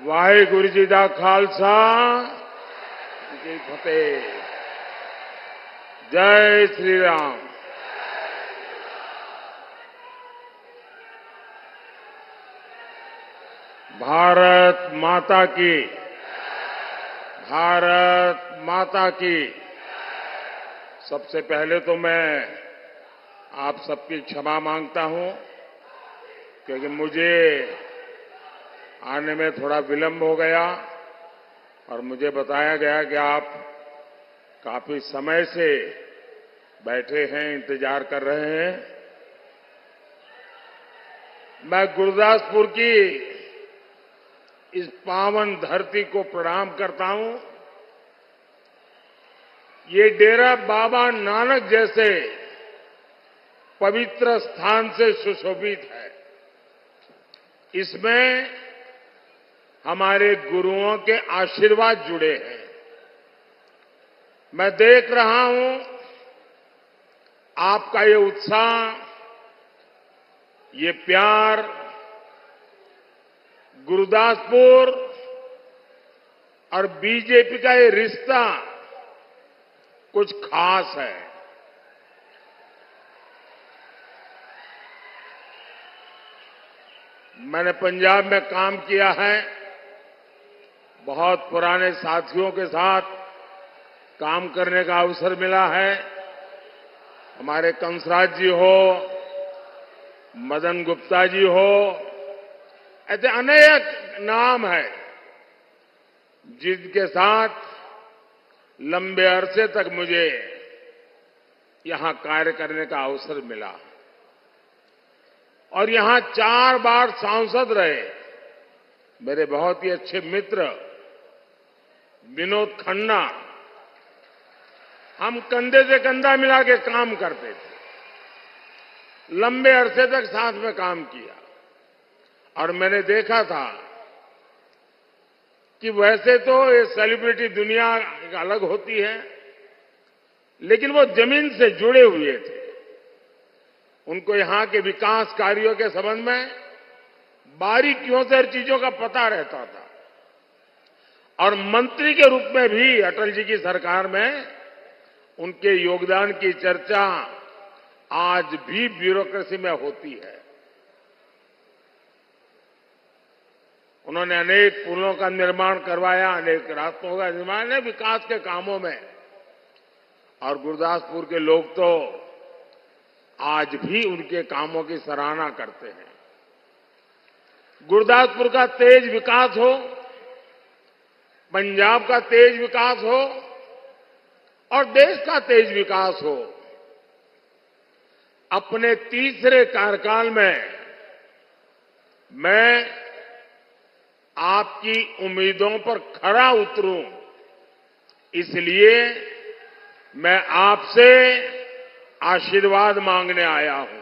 वाहेगुरु जी का खालसा जी फतेह। जय श्री राम। भारत माता की, भारत माता की। सबसे पहले तो मैं आप सबकी क्षमा मांगता हूं क्योंकि मुझे आने में थोड़ा विलंब हो गया और मुझे बताया गया कि आप काफी समय से बैठे हैं, इंतजार कर रहे हैं। मैं गुरदासपुर की इस पावन धरती को प्रणाम करता हूं। ये डेरा बाबा नानक जैसे पवित्र स्थान से सुशोभित है। इसमें हमारे गुरुओं के आशीर्वाद जुड़े हैं। मैं देख रहा हूं आपका ये उत्साह, ये प्यार गुरदासपुर और बीजेपी का ये रिश्ता कुछ खास है। मैंने पंजाब में काम किया है, बहुत पुराने साथियों के साथ काम करने का अवसर मिला है। हमारे कंसराज जी हो, मदन गुप्ता जी हो, ऐसे अनेक नाम है जिनके साथ लंबे अरसे तक मुझे यहां कार्य करने का अवसर मिला और यहां 4 बार सांसद रहे मेरे बहुत ही अच्छे मित्र विनोद खन्ना। हम कंधे से कंधा मिला के काम करते थे, लंबे अरसे तक साथ में काम किया और मैंने देखा था कि वैसे तो ये सेलिब्रिटी दुनिया अलग होती है, लेकिन वो जमीन से जुड़े हुए थे। उनको यहां के विकास कार्यों के संबंध में बारीकियों से हर चीजों का पता रहता था और मंत्री के रूप में भी अटल जी की सरकार में उनके योगदान की चर्चा आज भी ब्यूरोक्रेसी में होती है। उन्होंने अनेक पुलों का निर्माण करवाया, अनेक रास्तों का निर्माण है विकास के कामों में, और गुरदासपुर के लोग तो आज भी उनके कामों की सराहना करते हैं। गुरदासपुर का तेज विकास हो, पंजाब का तेज विकास हो और देश का तेज विकास हो, अपने तीसरे कार्यकाल में मैं आपकी उम्मीदों पर खरा उतरूं, इसलिए मैं आपसे आशीर्वाद मांगने आया हूं।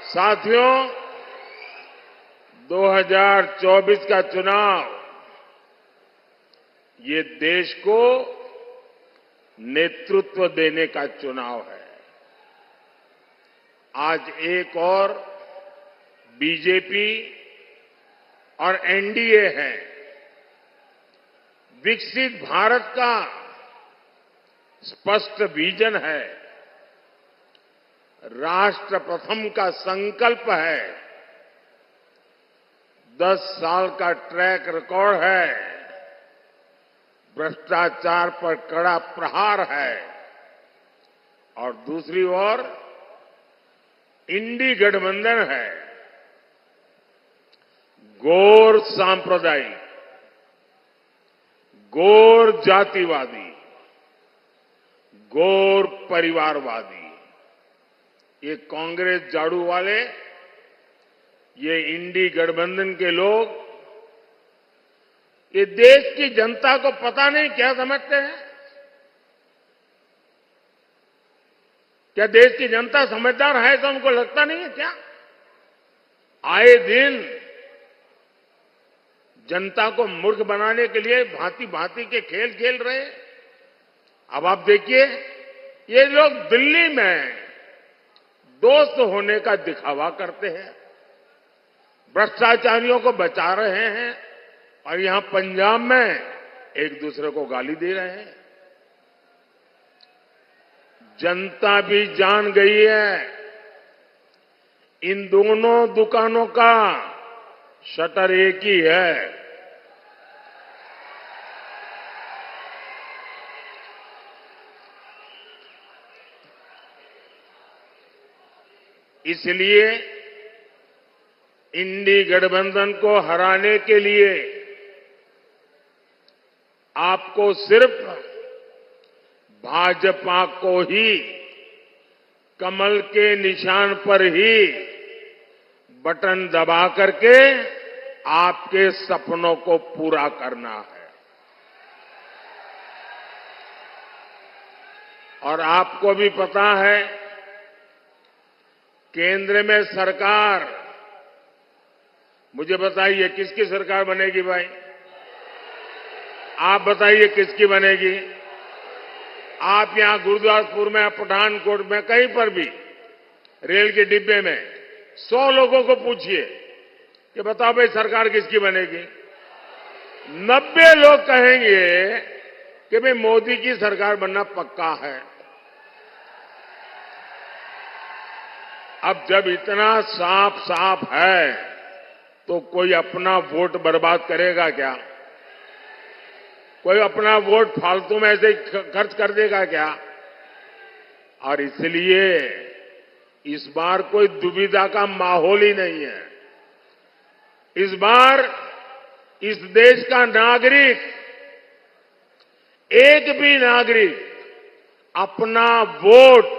साथियों, 2024 का चुनाव ये देश को नेतृत्व देने का चुनाव है। आज एक और बीजेपी और एनडीए है। विकसित भारत का स्पष्ट विजन है, राष्ट्र प्रथम का संकल्प है, 10 साल का ट्रैक रिकॉर्ड है, भ्रष्टाचार पर कड़ा प्रहार है और दूसरी ओर इंडी गठबंधन है। गौर सांप्रदायिक, गौर जातिवादी, गौर परिवारवादी, ये कांग्रेस झाड़ू वाले, ये इंडी गठबंधन के लोग, ये देश की जनता को पता नहीं क्या समझते हैं। क्या देश की जनता समझदार है तो उनको लगता नहीं है क्या? आए दिन जनता को मूर्ख बनाने के लिए भांति भांति के खेल खेल रहे हैं। अब आप देखिए, ये लोग दिल्ली में दोस्त होने का दिखावा करते हैं, भ्रष्टाचारियों को बचा रहे हैं, और यहां पंजाब में एक दूसरे को गाली दे रहे हैं। जनता भी जान गई है इन दोनों दुकानों का शटर एक ही है। इसलिए इंडी गठबंधन को हराने के लिए आपको सिर्फ भाजपा को ही कमल के निशान पर ही बटन दबा करके आपके सपनों को पूरा करना है। और आपको भी पता है, केंद्र में सरकार, मुझे बताइए किसकी सरकार बनेगी भाई? आप बताइए किसकी बनेगी? आप यहां गुरुदासपुर में, पठानकोट में, कहीं पर भी रेल के डिब्बे में 100 लोगों को पूछिए कि बताओ भाई सरकार किसकी बनेगी? 90 लोग कहेंगे कि भाई मोदी की सरकार बनना पक्का है। अब जब इतना साफ साफ है तो कोई अपना वोट बर्बाद करेगा क्या? कोई अपना वोट फालतू में ऐसे खर्च कर देगा क्या? और इसलिए इस बार कोई दुविधा का माहौल ही नहीं है। इस बार इस देश का नागरिक, एक भी नागरिक अपना वोट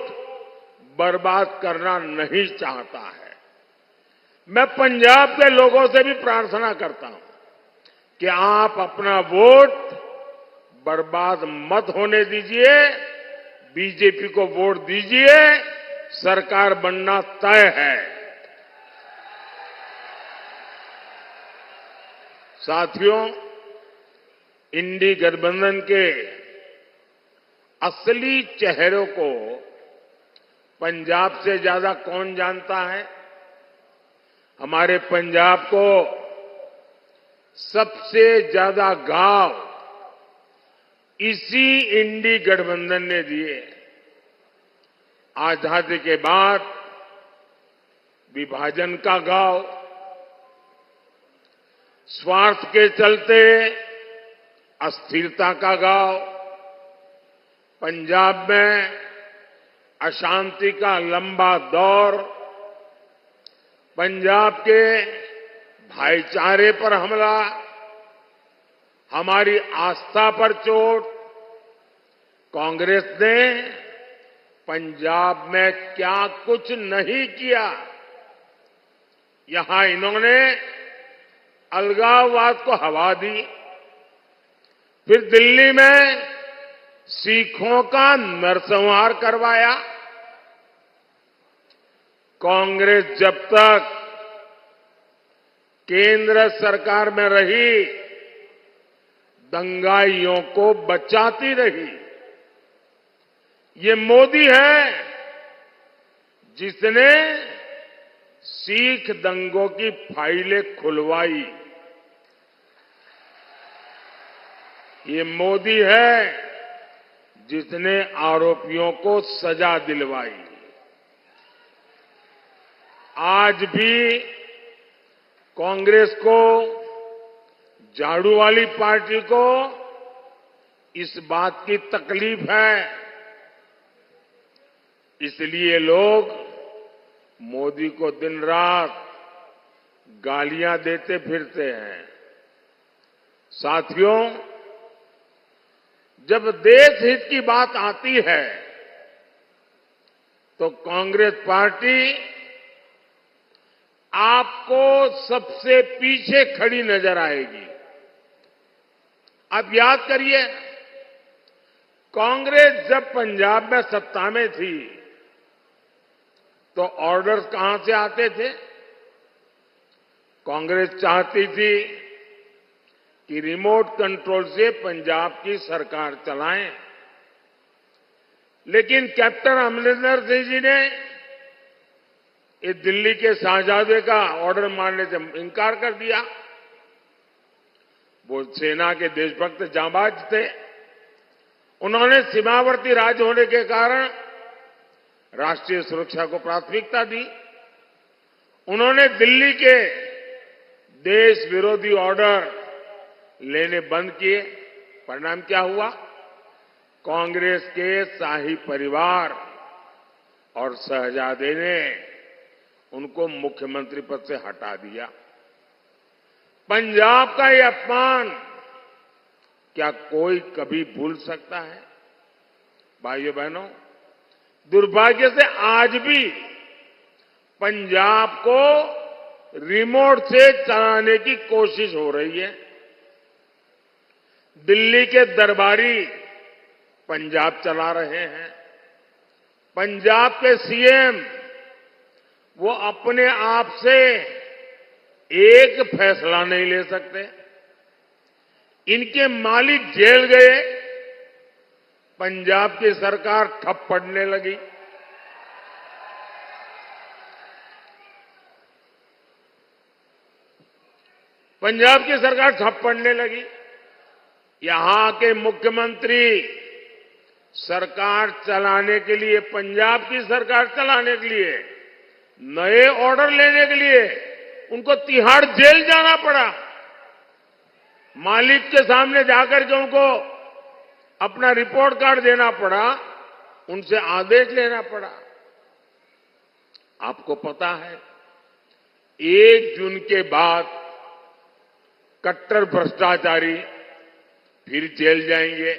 बर्बाद करना नहीं चाहता है। मैं पंजाब के लोगों से भी प्रार्थना करता हूं कि आप अपना वोट बर्बाद मत होने दीजिए, बीजेपी को वोट दीजिए, सरकार बनना तय है। साथियों, इंडी गठबंधन के असली चेहरों को पंजाब से ज्यादा कौन जानता है? हमारे पंजाब को सबसे ज्यादा घाव इसी इंडी गठबंधन ने दिए। आजादी के बाद विभाजन का घाव, स्वार्थ के चलते अस्थिरता का घाव, पंजाब में अशांति का लंबा दौर, पंजाब के भाईचारे पर हमला, हमारी आस्था पर चोट। कांग्रेस ने पंजाब में क्या कुछ नहीं किया। यहां इन्होंने अलगाववाद को हवा दी, फिर दिल्ली में सिखों का नरसंहार करवाया। कांग्रेस जब तक केंद्र सरकार में रही, दंगाइयों को बचाती रही। ये मोदी है जिसने सिख दंगों की फाइलें खुलवाई। ये मोदी है जिसने आरोपियों को सजा दिलवाई। आज भी कांग्रेस को, झाड़ू वाली पार्टी को इस बात की तकलीफ है, इसलिए लोग मोदी को दिन रात गालियां देते फिरते हैं। साथियों, जब देश हित की बात आती है तो कांग्रेस पार्टी आपको सबसे पीछे खड़ी नजर आएगी। आप याद करिए, कांग्रेस जब पंजाब में सत्ता में थी तो ऑर्डर्स कहां से आते थे? कांग्रेस चाहती थी कि रिमोट कंट्रोल से पंजाब की सरकार चलाएं, लेकिन कैप्टन अमरिंदर सिंह जी ने इस दिल्ली के शाहजादे का ऑर्डर मानने से इनकार कर दिया। वो सेना के देशभक्त जांबाज थे। उन्होंने सीमावर्ती राज्य होने के कारण राष्ट्रीय सुरक्षा को प्राथमिकता दी। उन्होंने दिल्ली के देश विरोधी ऑर्डर लेने बंद किए। परिणाम क्या हुआ? कांग्रेस के शाही परिवार और शहजादे ने उनको मुख्यमंत्री पद से हटा दिया। पंजाब का ये अपमान क्या कोई कभी भूल सकता है? भाइयों बहनों, दुर्भाग्य से आज भी पंजाब को रिमोट से चलाने की कोशिश हो रही है। दिल्ली के दरबारी पंजाब चला रहे हैं। पंजाब के सीएम वो अपने आप से एक फैसला नहीं ले सकते। इनके मालिक जेल गए, पंजाब की सरकार ठप पड़ने लगी। पंजाब की सरकार ठप पड़ने लगी। यहां के मुख्यमंत्री सरकार चलाने के लिए, पंजाब की सरकार चलाने के लिए, नए ऑर्डर लेने के लिए उनको तिहाड़ जेल जाना पड़ा। मालिक के सामने जाकर के उनको अपना रिपोर्ट कार्ड देना पड़ा, उनसे आदेश लेना पड़ा। आपको पता है, 1 जून के बाद कट्टर भ्रष्टाचारी फिर जेल जाएंगे।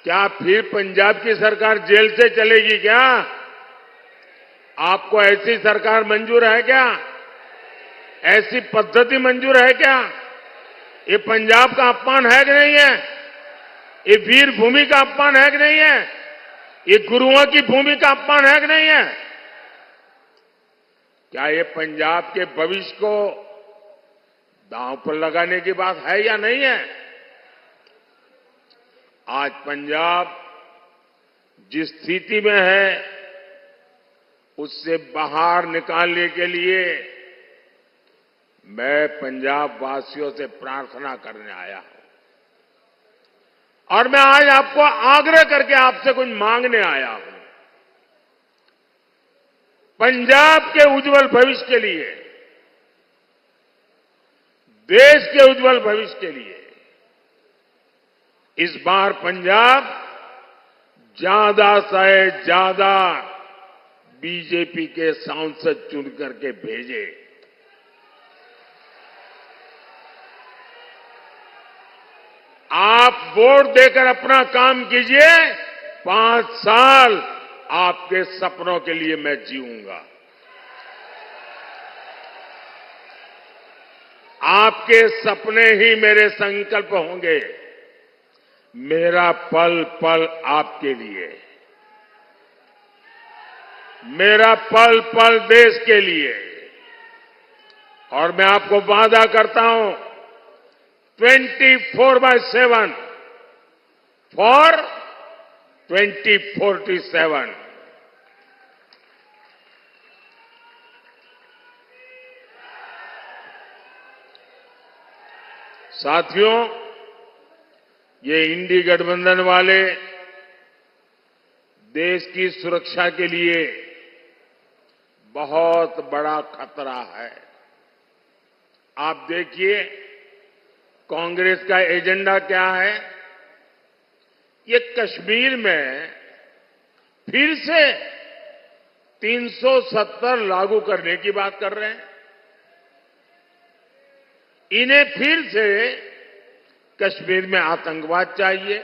क्या फिर पंजाब की सरकार जेल से चलेगी क्या? आपको ऐसी सरकार मंजूर है क्या? ऐसी पद्धति मंजूर है क्या? ये पंजाब का अपमान है कि नहीं है? ये वीर भूमि का अपमान है कि नहीं है? ये गुरुओं की भूमि का अपमान है कि नहीं है? क्या ये पंजाब के भविष्य को दांव पर लगाने की बात है या नहीं है? आज पंजाब जिस स्थिति में है, उससे बाहर निकालने के लिए मैं पंजाब वासियों से प्रार्थना करने आया हूं। और मैं आज आपको आग्रह करके आपसे कुछ मांगने आया हूं। पंजाब के उज्जवल भविष्य के लिए, देश के उज्जवल भविष्य के लिए इस बार पंजाब ज्यादा से ज्यादा बीजेपी के सांसद चुन करके भेजे। आप वोट देकर अपना काम कीजिए। 5 साल आपके सपनों के लिए मैं जीऊंगा। आपके सपने ही मेरे संकल्प होंगे। मेरा पल पल आपके लिए, मेरा पल पल देश के लिए। और मैं आपको वादा करता हूं, 24/7 फॉर 2047। साथियों, ये इंडी गठबंधन वाले देश की सुरक्षा के लिए बहुत बड़ा खतरा है। आप देखिए, कांग्रेस का एजेंडा क्या है? ये कश्मीर में फिर से 370 लागू करने की बात कर रहे हैं। इन्हें फिर से कश्मीर में आतंकवाद चाहिए।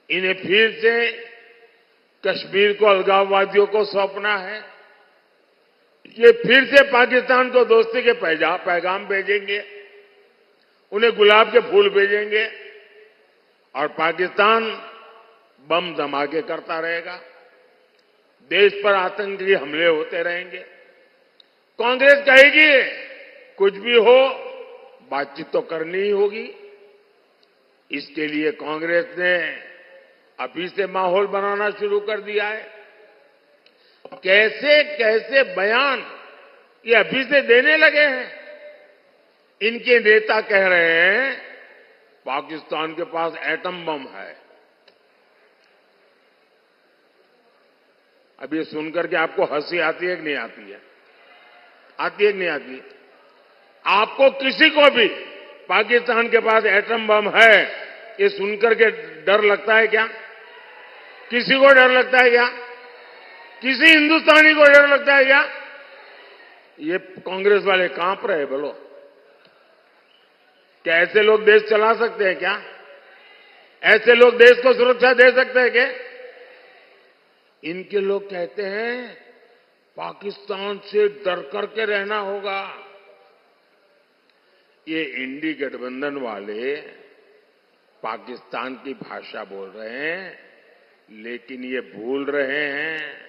इन्हें फिर से कश्मीर को अलगाववादियों को सौंपना है। ये फिर से पाकिस्तान को दोस्ती के पैगाम भेजेंगे, उन्हें गुलाब के फूल भेजेंगे और पाकिस्तान बम धमाके करता रहेगा, देश पर आतंकी हमले होते रहेंगे। कांग्रेस कहेगी कुछ भी हो, बातचीत तो करनी ही होगी। इसके लिए कांग्रेस ने अभी से माहौल बनाना शुरू कर दिया है। कैसे कैसे बयान ये अभी से देने लगे हैं। इनके नेता कह रहे हैं पाकिस्तान के पास एटम बम है। अब ये सुनकर के आपको हंसी आती है कि नहीं आती है? आती है कि नहीं आती? आपको किसी को भी पाकिस्तान के पास एटम बम है ये सुनकर के डर लगता है क्या? किसी को डर लगता है क्या? किसी हिंदुस्तानी को डर लगता है क्या? ये कांग्रेस वाले कांप रहे बोलो। क्या ऐसे लोग देश चला सकते हैं क्या? ऐसे लोग देश को सुरक्षा दे सकते हैं क्या? इनके लोग कहते हैं पाकिस्तान से डर करके रहना होगा। ये इंडी गठबंधन वाले पाकिस्तान की भाषा बोल रहे हैं, लेकिन ये भूल रहे हैं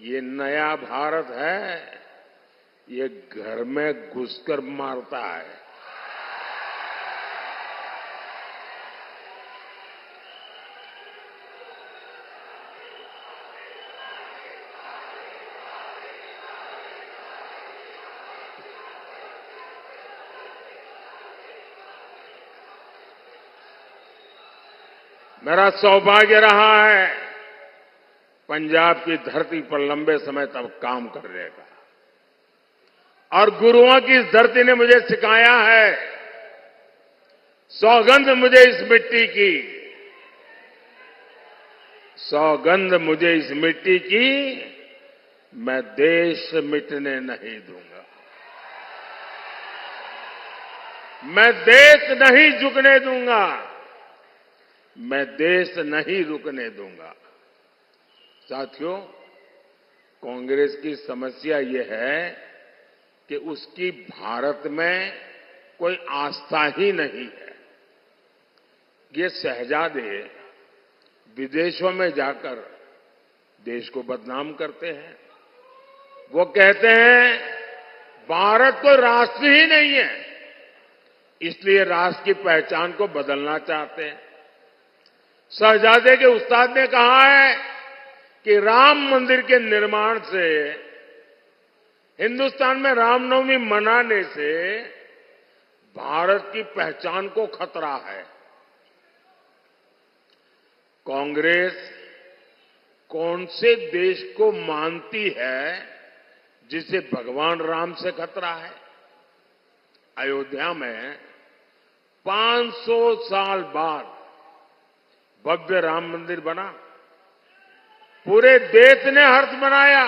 ये नया भारत है, ये घर में घुसकर मारता है। मेरा सौभाग्य रहा है पंजाब की धरती पर लंबे समय तक काम करने का, और गुरुओं की इस धरती ने मुझे सिखाया है, सौगंध मुझे इस मिट्टी की, सौगंध मुझे इस मिट्टी की, मैं देश मिटने नहीं दूंगा, मैं देश नहीं झुकने दूंगा, मैं देश नहीं रुकने दूंगा। साथियों, कांग्रेस की समस्या ये है कि उसकी भारत में कोई आस्था ही नहीं है। ये शहजादे विदेशों में जाकर देश को बदनाम करते हैं। वो कहते हैं भारत तो राष्ट्र ही नहीं है, इसलिए राष्ट्र की पहचान को बदलना चाहते हैं। शहजादे के उस्ताद ने कहा है कि राम मंदिर के निर्माण से, हिंदुस्तान में रामनवमी मनाने से भारत की पहचान को खतरा है। कांग्रेस कौन से देश को मानती है जिसे भगवान राम से खतरा है? अयोध्या में 500 साल बाद भव्य राम मंदिर बना, पूरे देश ने हर्ष मनाया,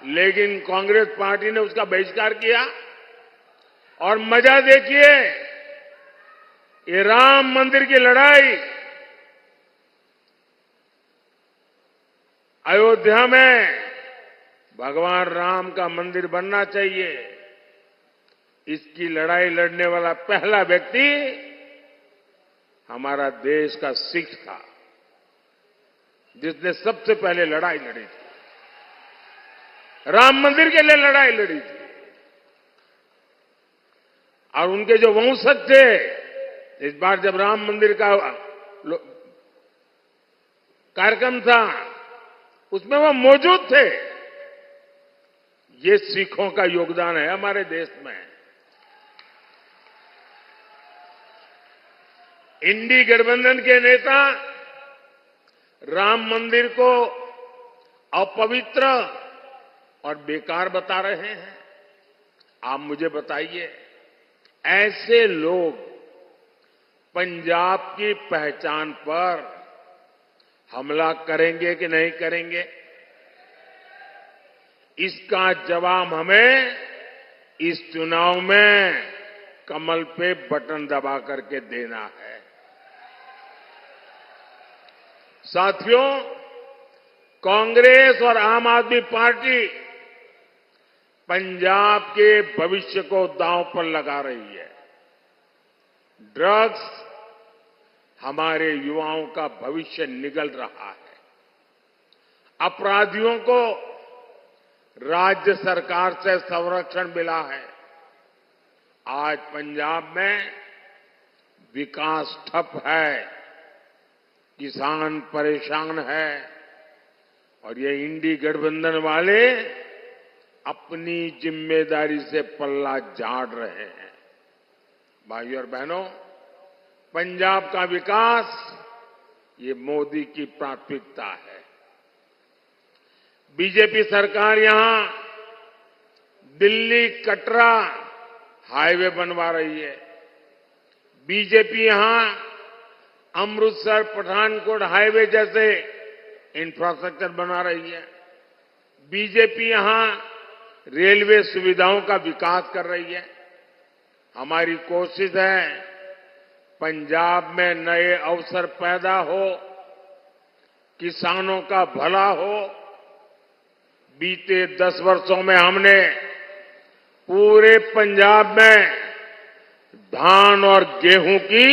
लेकिन कांग्रेस पार्टी ने उसका बहिष्कार किया। और मजा देखिए, ये राम मंदिर की लड़ाई अयोध्या में भगवान राम का मंदिर बनना चाहिए, इसकी लड़ाई लड़ने वाला पहला व्यक्ति हमारा देश का सिख था, जिसने सबसे पहले लड़ाई लड़ी थी, राम मंदिर के लिए लड़ाई लड़ी थी। और उनके जो वंशज थे, इस बार जब राम मंदिर का कार्यक्रम था उसमें वो मौजूद थे। ये सिखों का योगदान है हमारे देश में। इंडी गठबंधन के नेता राम मंदिर को अपवित्र और बेकार बता रहे हैं। आप मुझे बताइए, ऐसे लोग पंजाब की पहचान पर हमला करेंगे कि नहीं करेंगे? इसका जवाब हमें इस चुनाव में कमल पे बटन दबा करके देना है। साथियों, कांग्रेस और आम आदमी पार्टी पंजाब के भविष्य को दांव पर लगा रही है। ड्रग्स, हमारे युवाओं का भविष्य निगल रहा है। अपराधियों को राज्य सरकार से संरक्षण मिला है। आज पंजाब में विकास ठप है, किसान परेशान है और ये इंडी गठबंधन वाले अपनी जिम्मेदारी से पल्ला झाड़ रहे हैं। भाइयों और बहनों, पंजाब का विकास ये मोदी की प्राथमिकता है। बीजेपी सरकार यहां दिल्ली कटरा हाईवे बनवा रही है। बीजेपी यहां अमृतसर पठानकोट हाईवे जैसे इंफ्रास्ट्रक्चर बना रही है। बीजेपी यहां रेलवे सुविधाओं का विकास कर रही है। हमारी कोशिश है पंजाब में नए अवसर पैदा हो, किसानों का भला हो। बीते 10 वर्षों में हमने पूरे पंजाब में धान और गेहूं की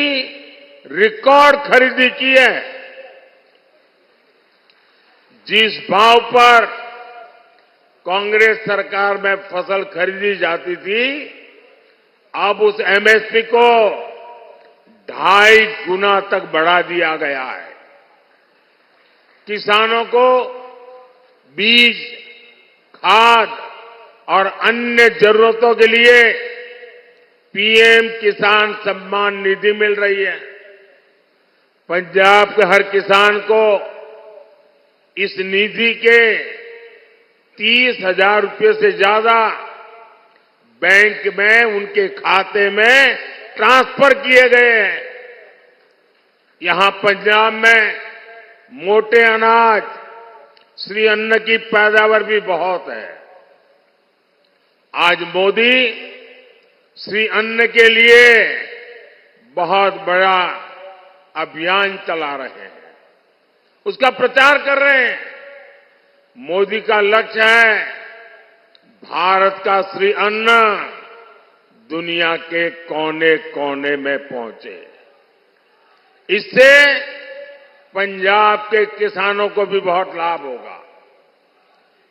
रिकॉर्ड खरीदी की है। जिस भाव पर कांग्रेस सरकार में फसल खरीदी जाती थी, अब उस एमएसपी को 2.5 गुना तक बढ़ा दिया गया है। किसानों को बीज, खाद और अन्य जरूरतों के लिए पीएम किसान सम्मान निधि मिल रही है। पंजाब के हर किसान को इस निधि के 30,000 रुपये से ज्यादा बैंक में उनके खाते में ट्रांसफर किए गए हैं। यहां पंजाब में मोटे अनाज, श्री अन्न की पैदावार भी बहुत है। आज मोदी श्री अन्न के लिए बहुत बड़ा अभियान चला रहे हैं, उसका प्रचार कर रहे हैं। मोदी का लक्ष्य है भारत का श्री अन्न दुनिया के कोने कोने में पहुंचे। इससे पंजाब के किसानों को भी बहुत लाभ होगा।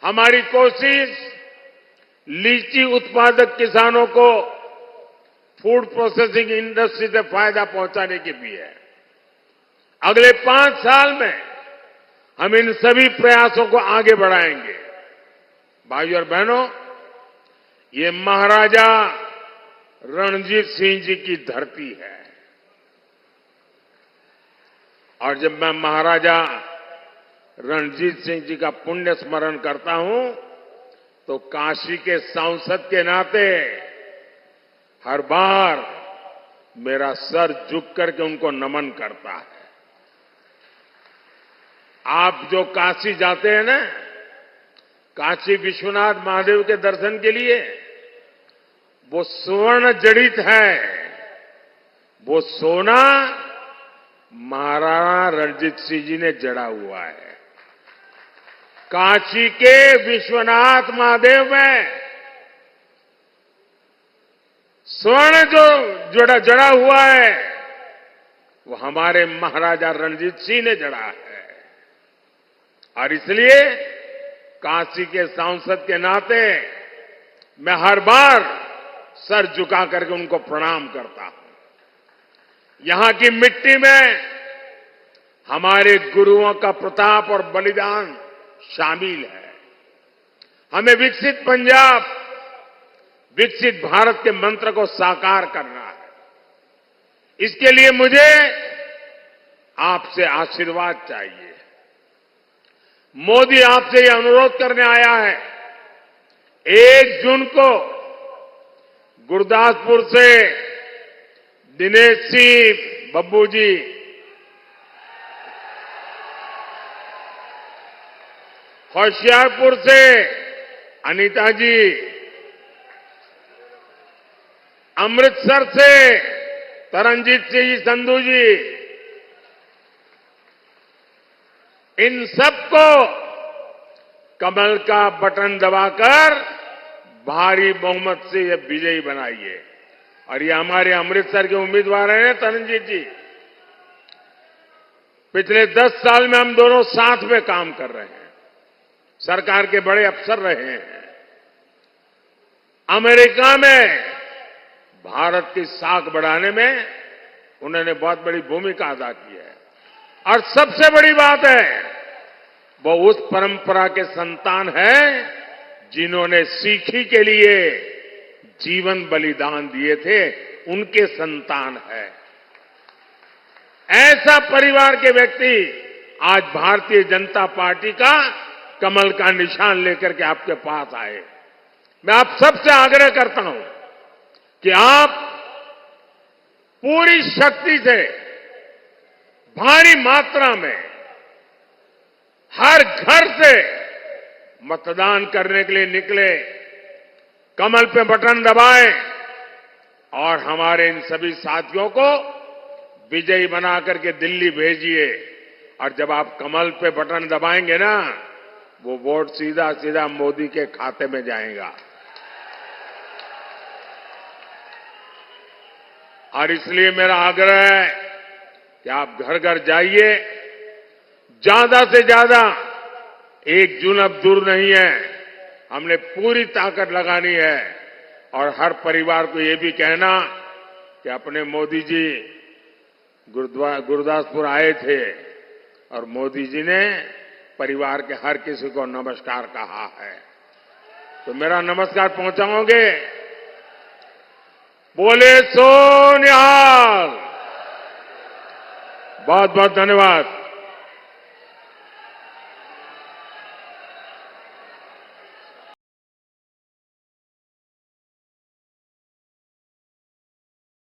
हमारी कोशिश लीची उत्पादक किसानों को फूड प्रोसेसिंग इंडस्ट्री से फायदा पहुंचाने की भी है। अगले 5 साल में हम इन सभी प्रयासों को आगे बढ़ाएंगे। भाइयों और बहनों, ये महाराजा रणजीत सिंह जी की धरती है और जब मैं महाराजा रणजीत सिंह जी का पुण्य स्मरण करता हूं तो काशी के सांसद के नाते हर बार मेरा सर झुक करके उनको नमन करता है। आप जो काशी जाते हैं ना, काशी विश्वनाथ महादेव के दर्शन के लिए, वो स्वर्ण जड़ित है। वो सोना महाराणा रणजीत सिंह जी ने जड़ा हुआ है। काशी के विश्वनाथ महादेव में स्वर्ण जो जड़ा हुआ है वो हमारे महाराजा रणजीत सिंह ने जड़ा है। और इसलिए काशी के सांसद के नाते मैं हर बार सर झुका करके उनको प्रणाम करता हूं। यहां की मिट्टी में हमारे गुरुओं का प्रताप और बलिदान शामिल है। हमें विकसित पंजाब, विकसित भारत के मंत्र को साकार करना है। इसके लिए मुझे आपसे आशीर्वाद चाहिए। मोदी आपसे यह अनुरोध करने आया है, 1 जून को गुरदासपुर से दिनेश सिंह बब्बू जी, होशियारपुर से अनीता जी, अमृतसर से तरनजीत सिंह संधू जी, इन सबको कमल का बटन दबाकर भारी बहुमत से ये विजयी बनाइए। और ये हमारे अमृतसर के उम्मीदवार हैं तरनजीत जी। पिछले 10 साल में हम दोनों साथ में काम कर रहे हैं, सरकार के बड़े अफसर रहे हैं। अमेरिका में भारत की साख बढ़ाने में उन्होंने बहुत बड़ी भूमिका अदा की है। और सबसे बड़ी बात है, वो उस परंपरा के संतान हैं जिन्होंने सीखी के लिए जीवन बलिदान दिए थे, उनके संतान है। ऐसा परिवार के व्यक्ति आज भारतीय जनता पार्टी का कमल का निशान लेकर के आपके पास आए। मैं आप सबसे आग्रह करता हूं कि आप पूरी शक्ति से भारी मात्रा में हर घर से मतदान करने के लिए निकले, कमल पे बटन दबाएं और हमारे इन सभी साथियों को विजयी बना करके दिल्ली भेजिए। और जब आप कमल पे बटन दबाएंगे ना, वो वोट सीधा सीधा मोदी के खाते में जाएगा। और इसलिए मेरा आग्रह है कि आप घर घर जाइए, ज्यादा से ज्यादा, 1 जून अब दूर नहीं है, हमने पूरी ताकत लगानी है। और हर परिवार को ये भी कहना कि अपने मोदी जी गुरदासपुर आए थे और मोदी जी ने परिवार के हर किसी को नमस्कार कहा है, तो मेरा नमस्कार पहुंचाओगे? बोले सो निहाल। बहुत बहुत धन्यवाद।